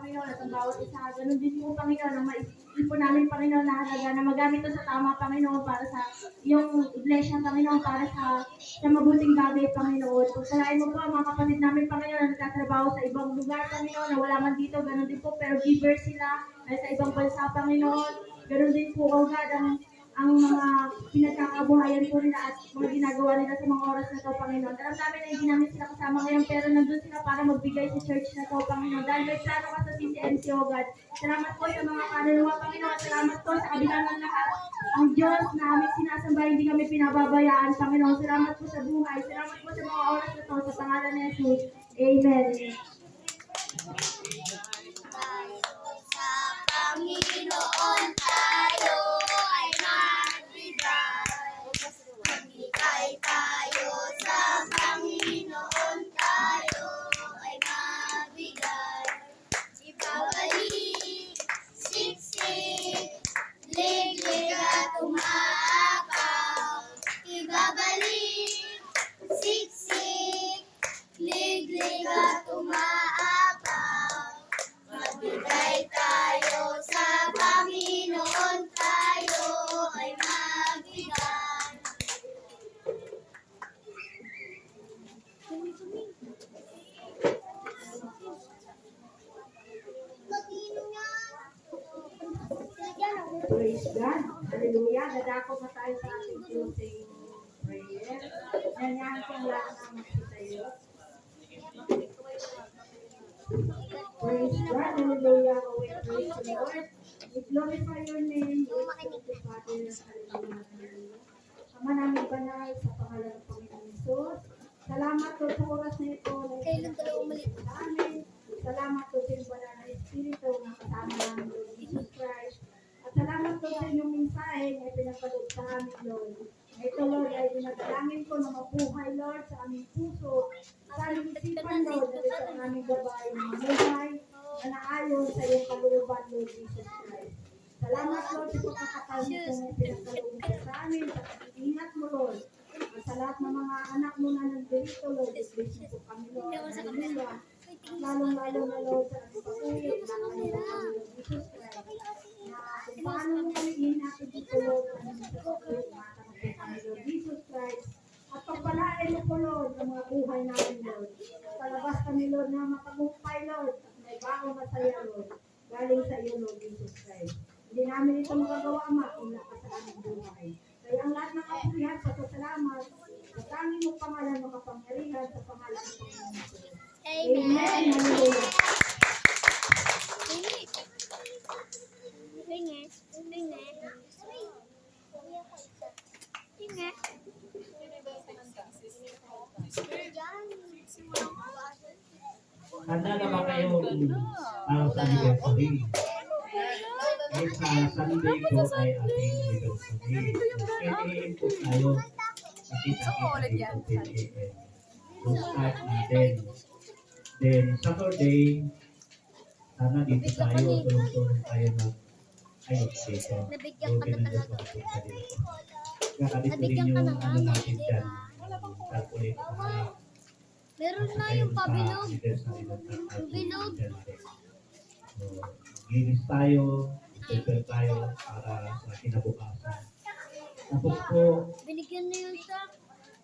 Panginoon, at ang bawat isa. Ganun din po, Panginoon, ang maipon namin, Panginoon, na halaga na magamit ito sa tama, Panginoon, para sa iyong iglesia, Panginoon, para sa mabuting bagay, Panginoon. Pagpalain mo po ang mga kapatid namin, Panginoon, na nagtatrabaho sa ibang lugar, Panginoon, na wala man dito, ganun din po, pero giver sila sa ibang bansa, Panginoon. Ganun din po, oh God, ang mga pinagkakabuhayan po nila at mga ginagawa nila sa mga oras na ito, Panginoon. Alam namin na hindi namin sila kasama ngayon, pero nandun sila para magbigay sa church na ito, Panginoon. Dahil may plano ka sa CCMC, O God. Salamat po sa mga kaluluwa, Panginoon. Salamat po sa kabila ng lahat. Ang Diyos na aming sinasamba, hindi kami pinababayaan, Panginoon. Salamat po sa buhay. Salamat po sa mga oras na ito, sa pangalan ni Jesus. Amen. Panginoon tayo ay magbigay. Magbigay tayo sa Panginoon tayo ay magbigay. Ibabalik, siksik, liglig at umaapaw. Ibabalik, siksik, liglig at umaapaw. Magbigay tayo sa Panginoon tayo ay magbigay. Praise God. Hallelujah. Dadako na tayo sa ating closing prayer. Nanyahan ko lahat ng magsitayo. Praise God. Hallelujah. We praise the Lord. We glorify your name. We exalt the Father. Hallelujah. Ama namin banal sa pangalan ng Panginoon Jesus. Salamat po sa oras na ito. Kailan tayo umalit? Salamat po sa inyong banal na Espiritu na kasama namin, Lord Jesus Christ. At salamat po sa inyong mensahe na pinapalog sa amin, Lord. Ito, Lord, ay dinadalangin ko na mabuhay, Lord, sa aming puso, sa aming isipan, Lord, at sa aming gabay na mabuhay na naayon sa iyong kalooban, Lord Jesus Christ. Salamat, Lord, sa pagkakataon ito na pinapalog sa amin, sa pag-iingat mo, Lord. At sa lahat ng mga anak mo na nandito, Lord, bless mo po kami, Lord. Hallelujah. Lalong-lalo na, Lord, sa aming pag-uwi, na kami ng Lord Jesus Christ. Na kung paano mo kami natin dito, Lord, na sa pag-uwi, kami, Lord Jesus Christ. At pagpalain mo po, Lord, ang mga buhay namin, Lord. Palabas kami, Lord, na makagumpay, Lord. At may bago masaya, Lord. Galing sa iyo, Lord Jesus Christ. Hindi namin ito magagawa, Ama, kung lakas sa aming buhay. Kaya ang lahat ng kapurihan, pasasalamat, sa tanging mong pangalan, makapangyarihan, sa pangalan ng Panginoon Jesus. Amen. Hallelujah. Handa na ba kayo para sa anniversary? Ay sa Sunday po ay ating anniversary. 10 a.m. po tayo. Nakita-kita dito 10 a.m. So start natin. Then Saturday, sana dito tayo, tulong-tulong tayo na ayos dito. Nabigyan ka na talaga. Kaya dito rin yung ano natin dyan. Calculate na Meron na yung pabilog. Pabilog. So, linis tayo, prepare tayo para sa kinabukasan. Tapos po, Binigyan na yun siya.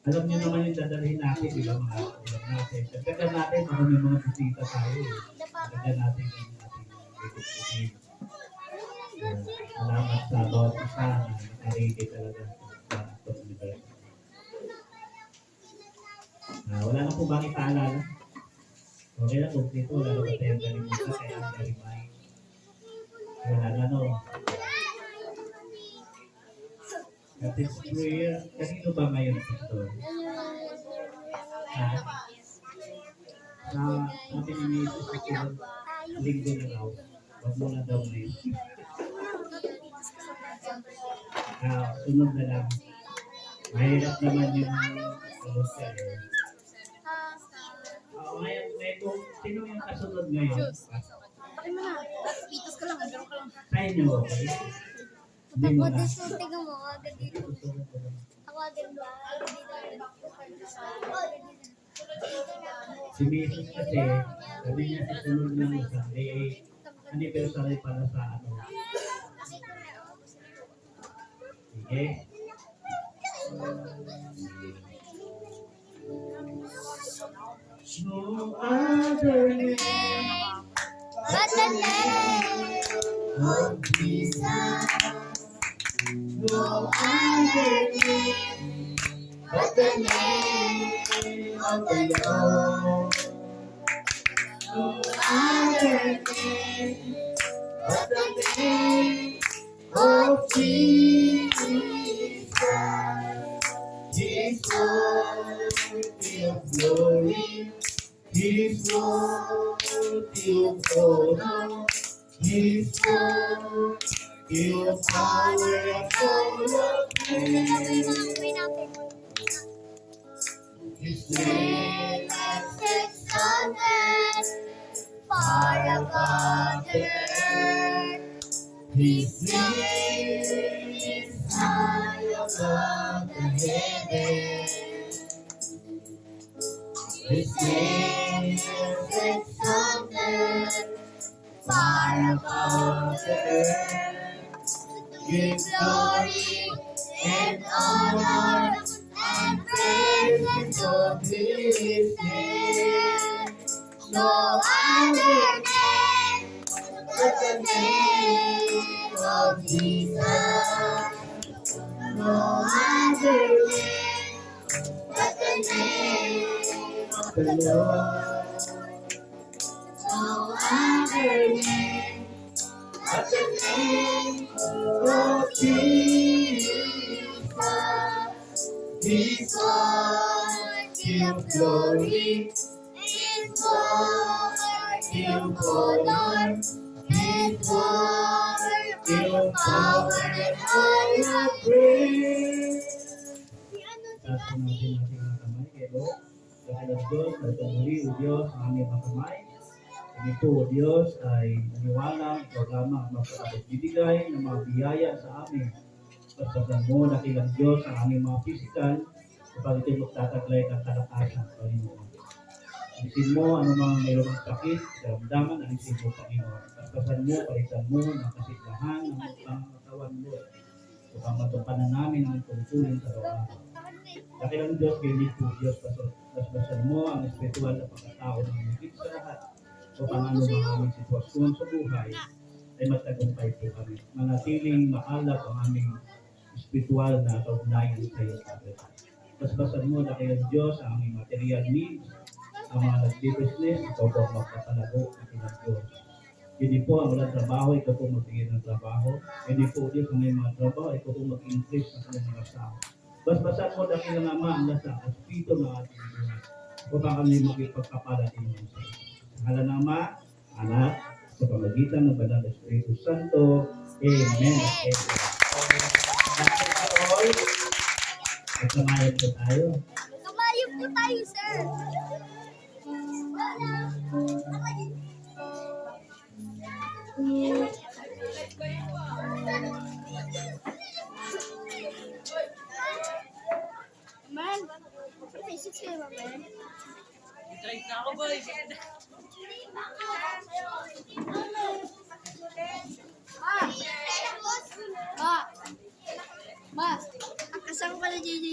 alam niyo naman yung dadalhin natin, di ba mga ulam natin. Dagdagan natin, kung may mga bisita tayo. Dagdagan natin yung ating bibig-bibig. Salamat sa bawat isa na nakaredy talaga sa Pastor Universe. Wala na po bang ipaalala? Okay na po, dito wala na ba tayong kalimutan kaya ang galimay. Wala na no. At it's prayer, kanino ba ngayon ito? Sabi ni Jesus sa linggo na raw, wag mo na daw ngayon. Sunod na lang. Mahirap naman yung ngayon, sino yung kasunod ngayon? Bakit mo na? Pitos ka lang, gano'n ka lang. Sa inyo, okay? Hindi Ako mo na. din so, tingnan mo, agad dito. Ako agad ba? Si Mrs. kasi, sabi niya sa sunod ng Sunday, anniversary para sa ano. Sige. No other name But the name of Jesus. No other name but the name of the Lord. No other name but the name of Jesus. He's worthy of glory. He's worthy of honor. He's worthy of power and all of praise. His name is exalted far above the earth. His name is high above the heavens. His name is exalted far above the earth. Give glory and honor and praise unto His name. No other name but the name of Jesus. No other name But the name but the Lord. No other name but the name of Jesus. He's worthy of glory. is worthy of honor and worthy of power and honor. Praise. Taas po natin ating mga kamay kay Lord. Dahil ang Diyos ay tumuli o Diyos ang aming mga kamay. Kami po o Diyos ay naniwala ikaw lamang ang magpapabibigay ng mga biyaya sa amin. Pagsasan mo na kilang Diyos ang aming mga pisikal kapag ito'y magtataglay ng kalakasan, Panginoon. Alisin mo ano mga mayroong sakit, karamdaman, alisin mo, Panginoon. Pagsasan mo, palitan mo ng kasiglahan ng mga katawan mo. Upang matupanan namin ang tungkulin sa araw-araw. Dakilang Diyos, ganyan po Diyos, basbasan mo ang espiritual na pagkatao ng higit sa lahat. Upang ano mga aming sitwasyon sa buhay ay magtagumpay po kami. Manatiling maalap ang aming espiritual na kaugnayan sa iyo, Father. Basbasan mo, dakilang Diyos, ang aming material needs, ang mga nagdi-business, ikaw po ang magpapalago, dakilang Diyos. Hindi po ang walang trabaho, ikaw po magbigay ng trabaho. Hindi po Diyos ang may mga trabaho, ikaw po mag-increase sa kanyang mga tao. Basbasan mo dahil ng Ama ang lasa, Espiritu ng ating buhay. Upang kami magipagkapalating ng sa iyo. Sa ngalan ng Ama, Anak, sa pamagitan ng Banal na Espiritu Santo. Amen. Amen. Magkamayan po tayo. Kamayog po tayo, sir. Man, may six kayo ba, man? Drive na ako, boy. Ma! Ma! Kasama ka na, JJ.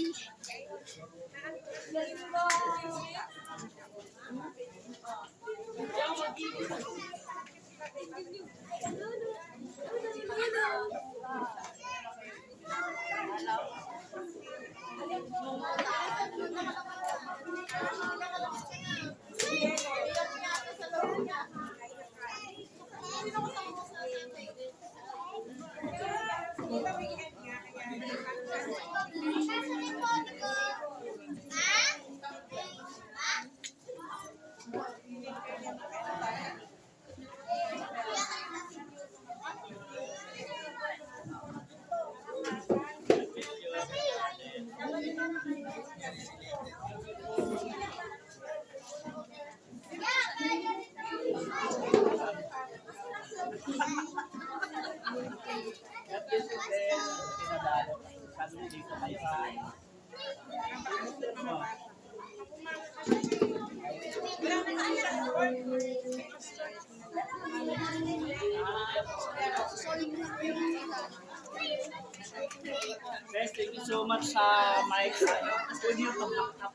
Guys, thank you so much sa mic. Studio to laptop.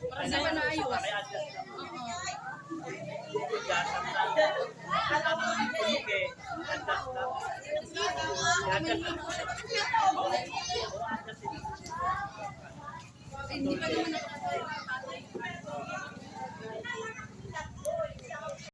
Para sa manayos. May adjust lang. Adjust lang. Ano naman yung tunog eh. Adjust lang. Adjust lang.